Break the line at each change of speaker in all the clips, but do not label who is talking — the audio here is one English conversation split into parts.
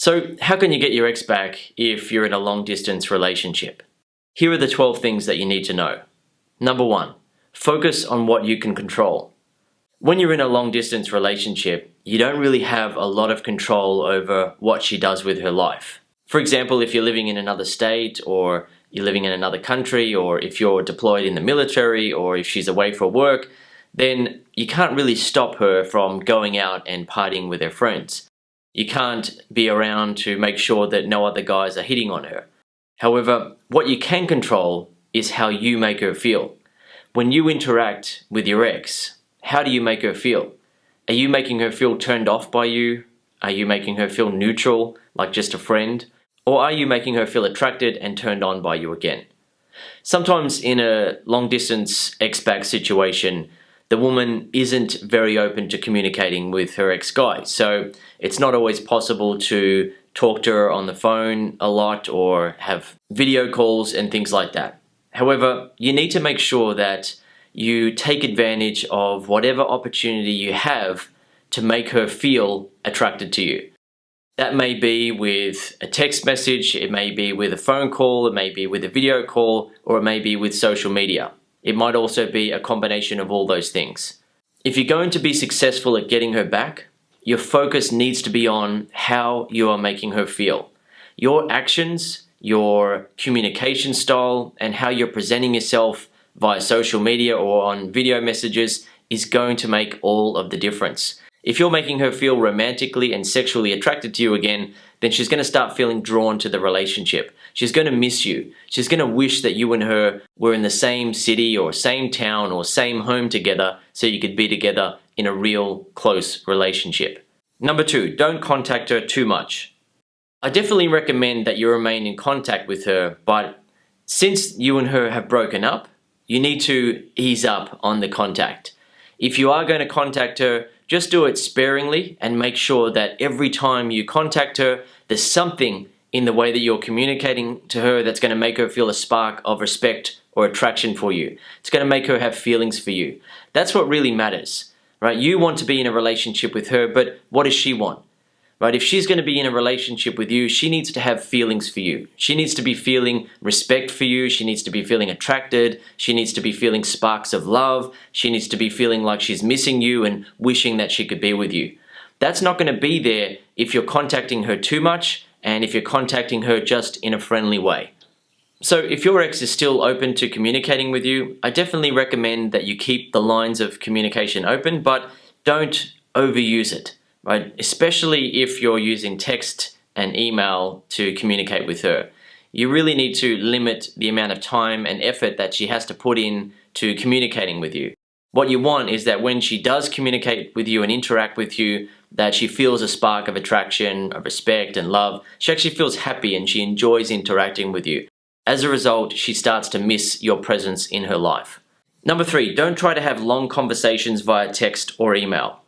So, how can you get your ex back if you're in a long distance relationship? Here are the 12 things that you need to know. Number 1, focus on what you can control. When you're in a long distance relationship, you don't really have a lot of control over what she does with her life. For example, if you're living in another state, or you're living in another country, or if you're deployed in the military, or if she's away for work, then you can't really stop her from going out and partying with her friends. You can't be around to make sure that no other guys are hitting on her. However, what you can control is how you make her feel. When you interact with your ex, how do you make her feel? Are you making her feel turned off by you? Are you making her feel neutral, like just a friend? Or are you making her feel attracted and turned on by you again? Sometimes in a long distance ex-back situation, the woman isn't very open to communicating with her ex-guy. So it's not always possible to talk to her on the phone a lot or have video calls and things like that. However, you need to make sure that you take advantage of whatever opportunity you have to make her feel attracted to you. That may be with a text message, it may be with a phone call, it may be with a video call, or it may be with social media. It might also be a combination of all those things. If you're going to be successful at getting her back, your focus needs to be on how you are making her feel. Your actions, your communication style, and how you're presenting yourself via social media or on video messages is going to make all of the difference. If you're making her feel romantically and sexually attracted to you again, then she's going to start feeling drawn to the relationship. She's going to miss you. She's going to wish that you and her were in the same city or same town or same home together so you could be together in a real close relationship. Number 2, don't contact her too much. I definitely recommend that you remain in contact with her, but since you and her have broken up, you need to ease up on the contact. If you are going to contact her, just do it sparingly and make sure that every time you contact her, there's something in the way that you're communicating to her that's going to make her feel a spark of respect or attraction for you. It's going to make her have feelings for you. That's what really matters, right? You want to be in a relationship with her, but what does she want? Right? If she's going to be in a relationship with you, she needs to have feelings for you. She needs to be feeling respect for you. She needs to be feeling attracted. She needs to be feeling sparks of love. She needs to be feeling like she's missing you and wishing that she could be with you. That's not going to be there if you're contacting her too much and if you're contacting her just in a friendly way. So if your ex is still open to communicating with you, I definitely recommend that you keep the lines of communication open, but don't overuse it. Right? Especially if you're using text and email to communicate with her. You really need to limit the amount of time and effort that she has to put in to communicating with you. What you want is that when she does communicate with you and interact with you, that she feels a spark of attraction, of respect and love. She actually feels happy and she enjoys interacting with you. As a result, she starts to miss your presence in her life. Number 3, don't try to have long conversations via text or email.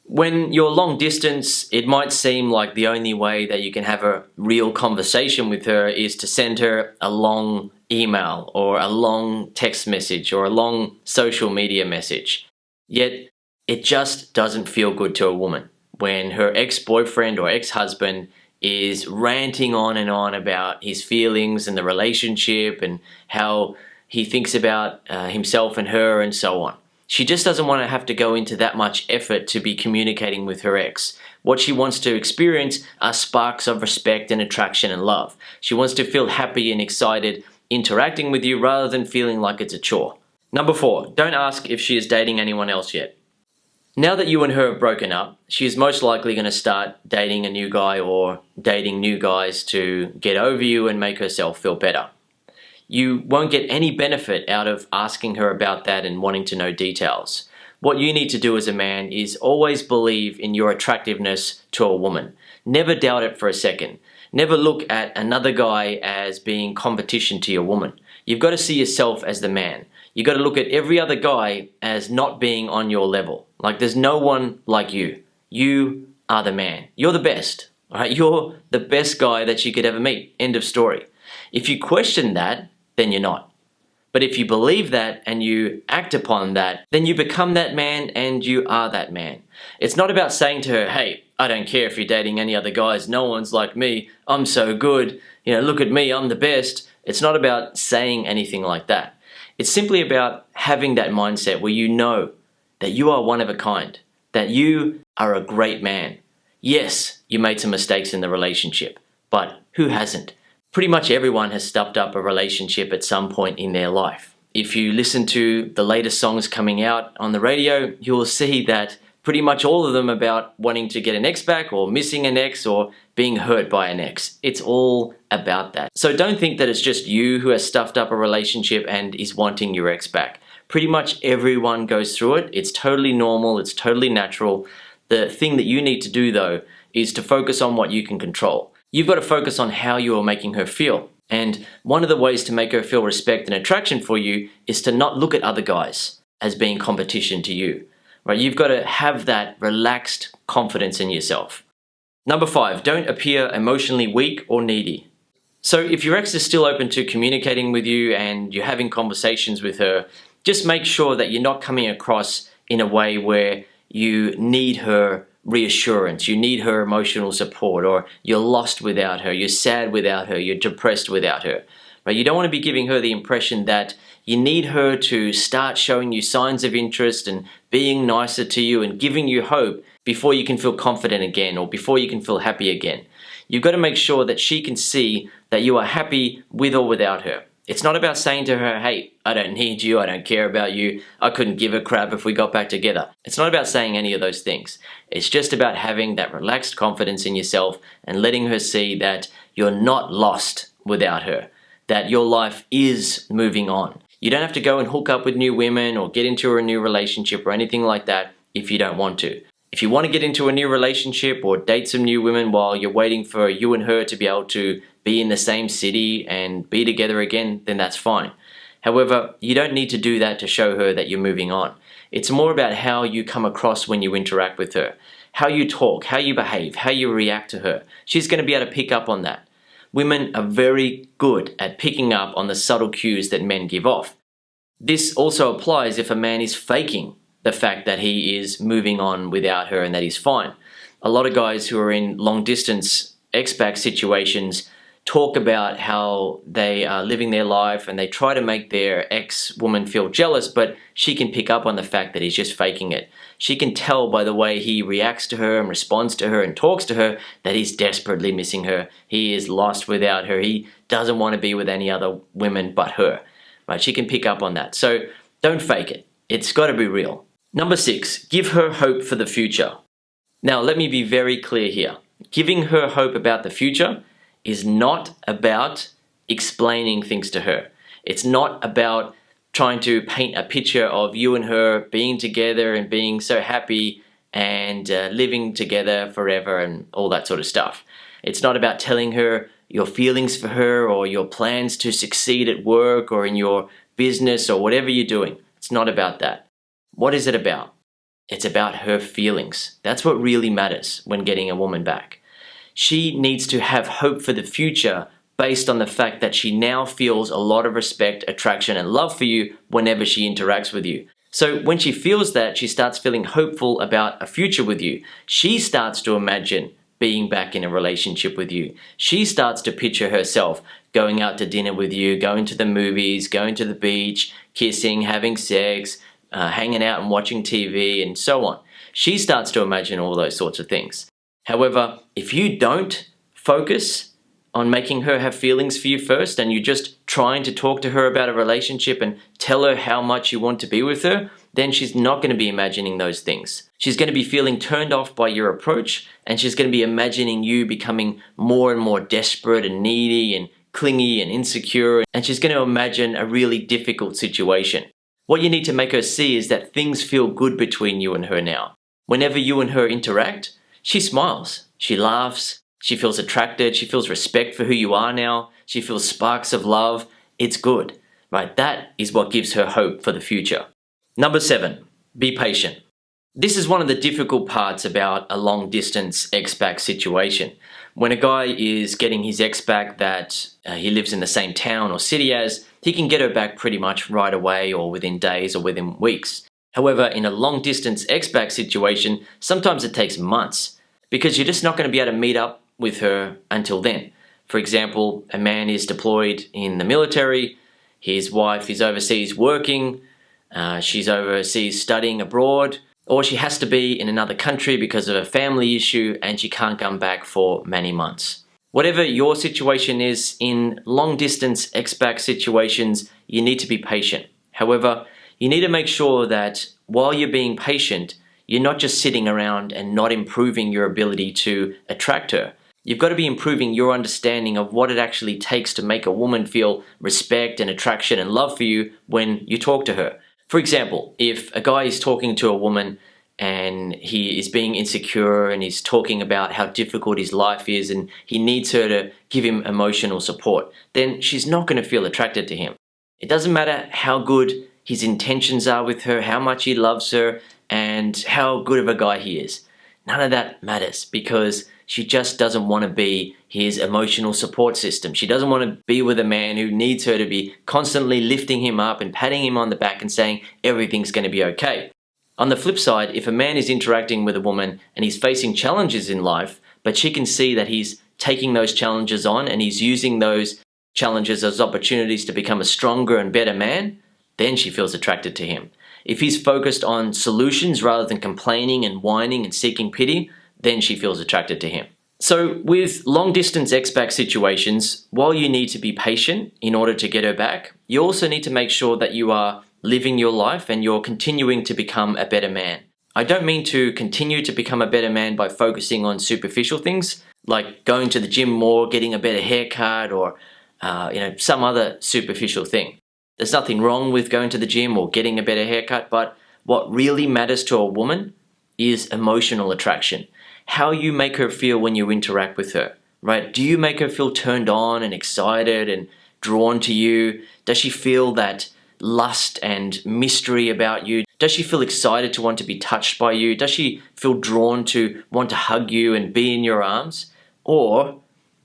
When you're long distance, it might seem like the only way that you can have a real conversation with her is to send her a long email or a long text message or a long social media message. Yet, it just doesn't feel good to a woman when her ex-boyfriend or ex-husband is ranting on and on about his feelings and the relationship and how he thinks about himself and her and so on. She just doesn't want to have to go into that much effort to be communicating with her ex. What she wants to experience are sparks of respect and attraction and love. She wants to feel happy and excited interacting with you rather than feeling like it's a chore. Number 4, don't ask if she is dating anyone else yet. Now that you and her have broken up, she is most likely going to start dating a new guy or dating new guys to get over you and make herself feel better. You won't get any benefit out of asking her about that and wanting to know details. What you need to do as a man is always believe in your attractiveness to a woman. Never doubt it for a second. Never look at another guy as being competition to your woman. You've got to see yourself as the man. You've got to look at every other guy as not being on your level. Like there's no one like you. You are the man. You're the best. Right? You're the best guy that you could ever meet. End of story. If you question that, then you're not. But if you believe that and you act upon that, then you become that man and you are that man. It's not about saying to her, hey, I don't care if you're dating any other guys, no one's like me, I'm so good, look at me, I'm the best. It's not about saying anything like that. It's simply about having that mindset where you know that you are one of a kind, that you are a great man. Yes, you made some mistakes in the relationship, but who hasn't? Pretty much everyone has stuffed up a relationship at some point in their life. If you listen to the latest songs coming out on the radio, you'll see that pretty much all of them about wanting to get an ex back or missing an ex or being hurt by an ex. It's all about that. So don't think that it's just you who has stuffed up a relationship and is wanting your ex back. Pretty much everyone goes through it. It's totally normal. It's totally natural. The thing that you need to do though is to focus on what you can control. You've got to focus on how you are making her feel. And one of the ways to make her feel respect and attraction for you is to not look at other guys as being competition to you. Right? You've got to have that relaxed confidence in yourself. Number 5, don't appear emotionally weak or needy. So if your ex is still open to communicating with you and you're having conversations with her, just make sure that you're not coming across in a way where you need her reassurance, you need her emotional support, or you're lost without her, you're sad without her, you're depressed without her. Right? You don't want to be giving her the impression that you need her to start showing you signs of interest and being nicer to you and giving you hope before you can feel confident again or before you can feel happy again. You've got to make sure that she can see that you are happy with or without her. It's not about saying to her, hey, I don't need you, I don't care about you, I couldn't give a crap if we got back together. It's not about saying any of those things. It's just about having that relaxed confidence in yourself and letting her see that you're not lost without her, that your life is moving on. You don't have to go and hook up with new women or get into a new relationship or anything like that if you don't want to. If you want to get into a new relationship or date some new women while you're waiting for you and her to be able to be in the same city and be together again, then that's fine. However, you don't need to do that to show her that you're moving on. It's more about how you come across when you interact with her, how you talk, how you behave, how you react to her. She's going to be able to pick up on that. Women are very good at picking up on the subtle cues that men give off. This also applies if a man is faking the fact that he is moving on without her and that he's fine. A lot of guys who are in long distance ex-back situations talk about how they are living their life and they try to make their ex-woman feel jealous, but she can pick up on the fact that he's just faking it. She can tell by the way he reacts to her and responds to her and talks to her that he's desperately missing her. He is lost without her. He doesn't want to be with any other women but her. Right? She can pick up on that. So don't fake it. It's got to be real. Number 6, give her hope for the future. Now, let me be very clear here. Giving her hope about the future is not about explaining things to her. It's not about trying to paint a picture of you and her being together and being so happy and living together forever and all that sort of stuff. It's not about telling her your feelings for her or your plans to succeed at work or in your business or whatever you're doing. It's not about that. What is it about? It's about her feelings. That's what really matters when getting a woman back. She needs to have hope for the future based on the fact that she now feels a lot of respect, attraction, and love for you whenever she interacts with you. So when she feels that, she starts feeling hopeful about a future with you. She starts to imagine being back in a relationship with you. She starts to picture herself going out to dinner with you, going to the movies, going to the beach, kissing, having sex, hanging out and watching TV, and so on. She starts to imagine all those sorts of things. However, if you don't focus on making her have feelings for you first, and you're just trying to talk to her about a relationship and tell her how much you want to be with her, then she's not going to be imagining those things. She's going to be feeling turned off by your approach, and she's going to be imagining you becoming more and more desperate and needy and clingy and insecure, and she's going to imagine a really difficult situation. What you need to make her see is that things feel good between you and her now. Whenever you and her interact, she smiles, she laughs, she feels attracted, she feels respect for who you are now, she feels sparks of love. It's good, right? That is what gives her hope for the future. Number 7, be patient. This is one of the difficult parts about a long distance ex-back situation. When a guy is getting his ex back that he lives in the same town or city as, he can get her back pretty much right away or within days or within weeks. However, in a long distance expat situation, sometimes it takes months because you're just not going to be able to meet up with her until then. For example, a man is deployed in the military, his wife is overseas working, she's overseas studying abroad, or she has to be in another country because of a family issue and she can't come back for many months. Whatever your situation is, in long distance expat situations, you need to be patient. However, you need to make sure that while you're being patient, you're not just sitting around and not improving your ability to attract her. You've got to be improving your understanding of what it actually takes to make a woman feel respect and attraction and love for you when you talk to her. For example, if a guy is talking to a woman and he is being insecure and he's talking about how difficult his life is and he needs her to give him emotional support, then she's not going to feel attracted to him. It doesn't matter how good his intentions are with her, how much he loves her, and how good of a guy he is. None of that matters because she just doesn't want to be his emotional support system. She doesn't want to be with a man who needs her to be constantly lifting him up and patting him on the back and saying everything's going to be okay. On the flip side, if a man is interacting with a woman and he's facing challenges in life, but she can see that he's taking those challenges on and he's using those challenges as opportunities to become a stronger and better man, then she feels attracted to him. If he's focused on solutions rather than complaining and whining and seeking pity, then she feels attracted to him. So with long distance expat situations, while you need to be patient in order to get her back, you also need to make sure that you are living your life and you're continuing to become a better man. I don't mean to continue to become a better man by focusing on superficial things like going to the gym more, getting a better haircut, or some other superficial thing. There's nothing wrong with going to the gym or getting a better haircut, but what really matters to a woman is emotional attraction. How you make her feel when you interact with her, right? Do you make her feel turned on and excited and drawn to you? Does she feel that lust and mystery about you? Does she feel excited to want to be touched by you? Does she feel drawn to want to hug you and be in your arms? Or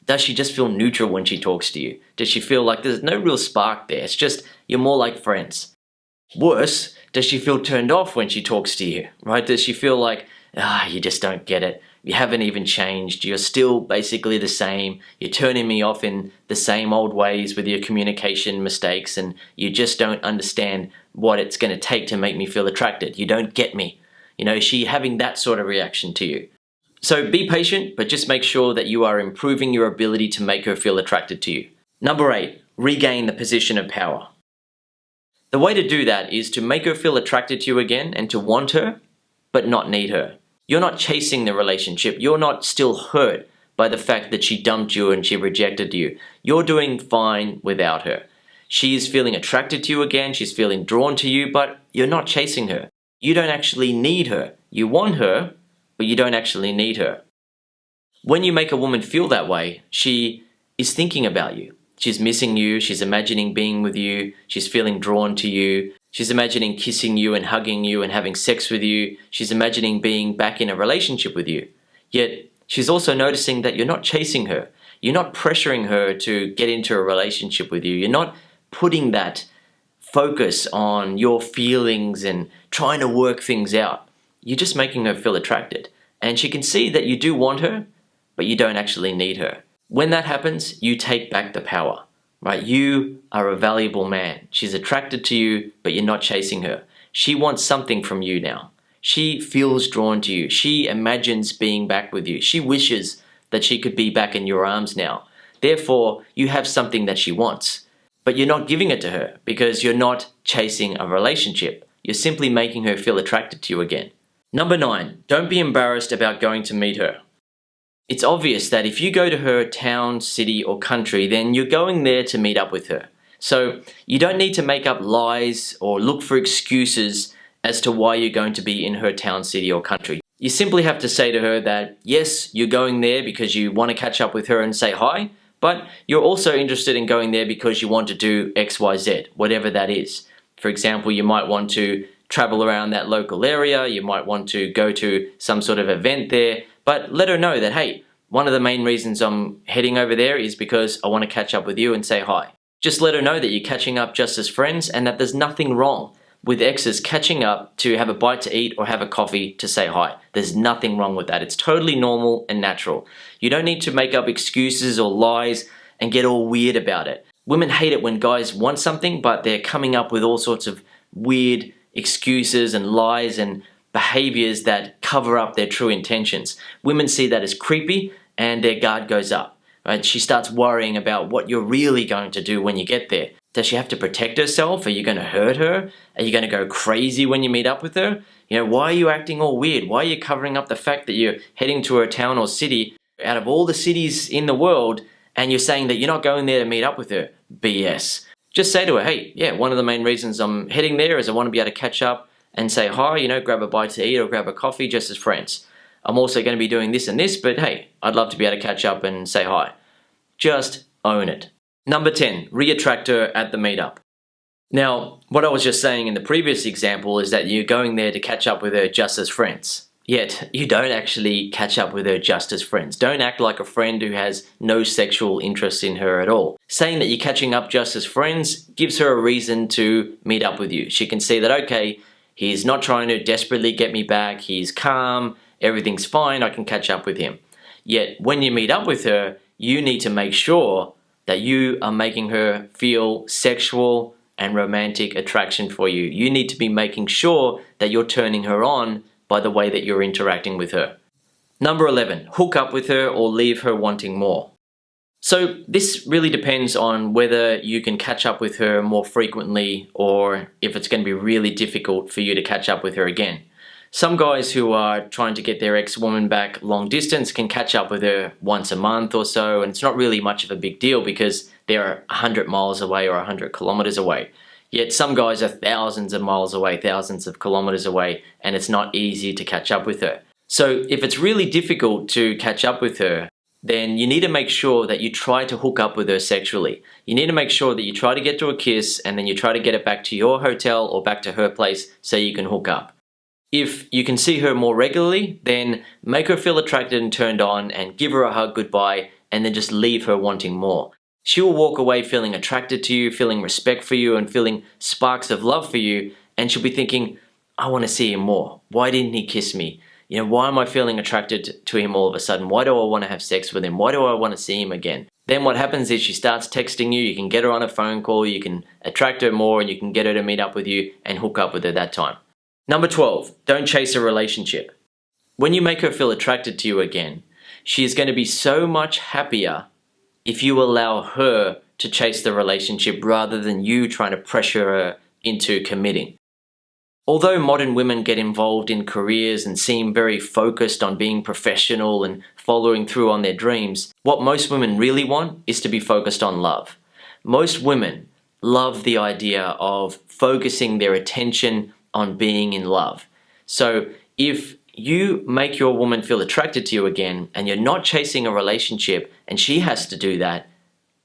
does she just feel neutral when she talks to you? Does she feel like there's no real spark there? It's just you're more like friends. Worse, does she feel turned off when she talks to you, right? Does she feel like, you just don't get it. You haven't even changed. You're still basically the same. You're turning me off in the same old ways with your communication mistakes, and you just don't understand what it's going to take to make me feel attracted. You don't get me. Is she having that sort of reaction to you? So be patient, but just make sure that you are improving your ability to make her feel attracted to you. Number 8, regain the position of power. The way to do that is to make her feel attracted to you again and to want her, but not need her. You're not chasing the relationship. You're not still hurt by the fact that she dumped you and she rejected you. You're doing fine without her. She is feeling attracted to you again. She's feeling drawn to you, but you're not chasing her. You don't actually need her. You want her, but you don't actually need her. When you make a woman feel that way, she is thinking about you. She's missing you. She's imagining being with you. She's feeling drawn to you. She's imagining kissing you and hugging you and having sex with you. She's imagining being back in a relationship with you. Yet, she's also noticing that you're not chasing her. You're not pressuring her to get into a relationship with you. You're not putting that focus on your feelings and trying to work things out. You're just making her feel attracted. And she can see that you do want her, but you don't actually need her. When that happens, you take back the power, right? You are a valuable man. She's attracted to you, but you're not chasing her. She wants something from you now. She feels drawn to you. She imagines being back with you. She wishes that she could be back in your arms now. Therefore, you have something that she wants, but you're not giving it to her because you're not chasing a relationship. You're simply making her feel attracted to you again. Number 9, don't be embarrassed about going to meet her. It's obvious that if you go to her town, city, or country, then you're going there to meet up with her. So you don't need to make up lies or look for excuses as to why you're going to be in her town, city, or country. You simply have to say to her that, yes, you're going there because you want to catch up with her and say hi, but you're also interested in going there because you want to do X, Y, Z, whatever that is. For example, you might want to travel around that local area, you might want to go to some sort of event there, but let her know that, hey, one of the main reasons I'm heading over there is because I want to catch up with you and say hi. Just let her know that you're catching up just as friends and that there's nothing wrong with exes catching up to have a bite to eat or have a coffee to say hi. There's nothing wrong with that. It's totally normal and natural. You don't need to make up excuses or lies and get all weird about it. Women hate it when guys want something, but they're coming up with all sorts of weird excuses and lies and behaviors that cover up their true intentions. Women see that as creepy and their guard goes up. Right? She starts worrying about what you're really going to do when you get there. Does she have to protect herself? Are you going to hurt her? Are you going to go crazy when you meet up with her? Why are you acting all weird? Why are you covering up the fact that you're heading to a town or city out of all the cities in the world and you're saying that you're not going there to meet up with her? BS. Just say to her, hey, yeah, one of the main reasons I'm heading there is I want to be able to catch up and say hi, grab a bite to eat or grab a coffee just as friends. I'm also going to be doing this and this, but hey, I'd love to be able to catch up and say hi. Just own it. Number 10, re-attract her at the meetup. Now, what I was just saying in the previous example is that you're going there to catch up with her just as friends. Yet, you don't actually catch up with her just as friends. Don't act like a friend who has no sexual interest in her at all. Saying that you're catching up just as friends gives her a reason to meet up with you. She can see that, okay, he's not trying to desperately get me back, he's calm, everything's fine, I can catch up with him. Yet, when you meet up with her, you need to make sure that you are making her feel sexual and romantic attraction for you. You need to be making sure that you're turning her on by the way that you're interacting with her. Number 11, hook up with her or leave her wanting more. So this really depends on whether you can catch up with her more frequently or if it's going to be really difficult for you to catch up with her again. Some guys who are trying to get their ex-woman back long distance can catch up with her once a month or so, and it's not really much of a big deal because they're 100 miles away or 100 kilometers away. Yet some guys are thousands of miles away, thousands of kilometers away, and it's not easy to catch up with her. So if it's really difficult to catch up with her, then you need to make sure that you try to hook up with her sexually. You need to make sure that you try to get to a kiss and then you try to get it back to your hotel or back to her place so you can hook up. If you can see her more regularly, then make her feel attracted and turned on and give her a hug goodbye and then just leave her wanting more. She will walk away feeling attracted to you, feeling respect for you and feeling sparks of love for you, and she'll be thinking, I want to see him more. Why didn't he kiss me? Why am I feeling attracted to him all of a sudden? Why do I want to have sex with him? Why do I want to see him again? Then what happens is she starts texting you, you can get her on a phone call, you can attract her more and you can get her to meet up with you and hook up with her that time. Number 12, don't chase a relationship. When you make her feel attracted to you again, she is going to be so much happier if you allow her to chase the relationship rather than you trying to pressure her into committing. Although modern women get involved in careers and seem very focused on being professional and following through on their dreams, what most women really want is to be focused on love. Most women love the idea of focusing their attention on being in love. So if you make your woman feel attracted to you again and you're not chasing a relationship and she has to do that,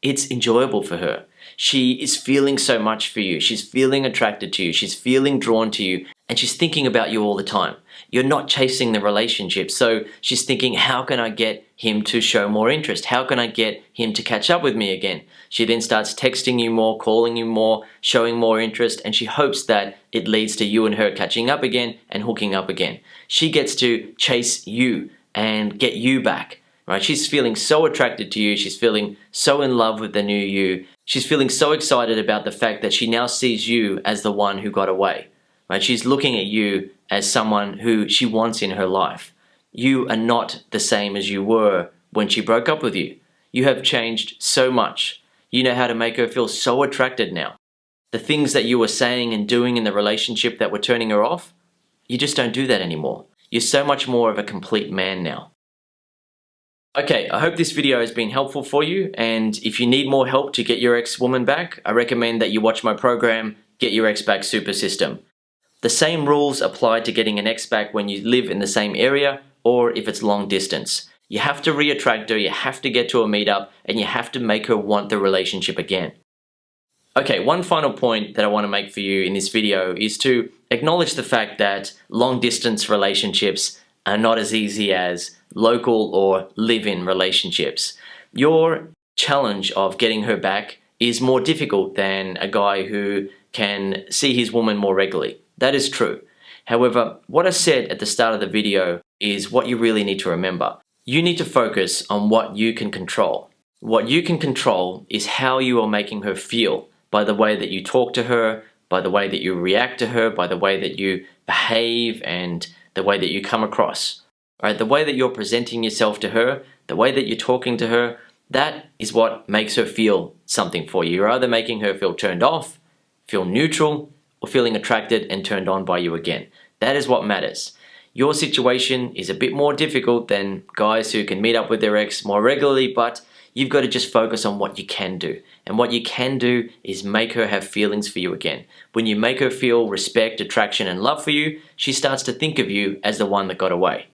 it's enjoyable for her. She is feeling so much for you. She's feeling attracted to you. She's feeling drawn to you and she's thinking about you all the time. You're not chasing the relationship. So she's thinking, how can I get him to show more interest? How can I get him to catch up with me again? She then starts texting you more, calling you more, showing more interest, and she hopes that it leads to you and her catching up again and hooking up again. She gets to chase you and get you back, right? She's feeling so attracted to you. She's feeling so in love with the new you. She's feeling so excited about the fact that she now sees you as the one who got away, right? She's looking at you as someone who she wants in her life. You are not the same as you were when she broke up with you. You have changed so much. You know how to make her feel so attracted now. The things that you were saying and doing in the relationship that were turning her off, you just don't do that anymore. You're so much more of a complete man now. Okay, I hope this video has been helpful for you, and if you need more help to get your ex-woman back, I recommend that you watch my program, Get Your Ex Back Super System. The same rules apply to getting an ex back when you live in the same area or if it's long distance. You have to re-attract her, you have to get to a meetup, and you have to make her want the relationship again. Okay, one final point that I want to make for you in this video is to acknowledge the fact that long distance relationships are not as easy as local or live-in relationships. Your challenge of getting her back is more difficult than a guy who can see his woman more regularly. That is true. However, what I said at the start of the video is what you really need to remember. You need to focus on what you can control. What you can control is how you are making her feel by the way that you talk to her, by the way that you react to her, by the way that you behave and the way that you come across. Right? The way that you're presenting yourself to her, the way that you're talking to her, that is what makes her feel something for you. You're either making her feel turned off, feel neutral, or feeling attracted and turned on by you again. That is what matters. Your situation is a bit more difficult than guys who can meet up with their ex more regularly, but you've got to just focus on what you can do. And what you can do is make her have feelings for you again. When you make her feel respect, attraction, and love for you, she starts to think of you as the one that got away.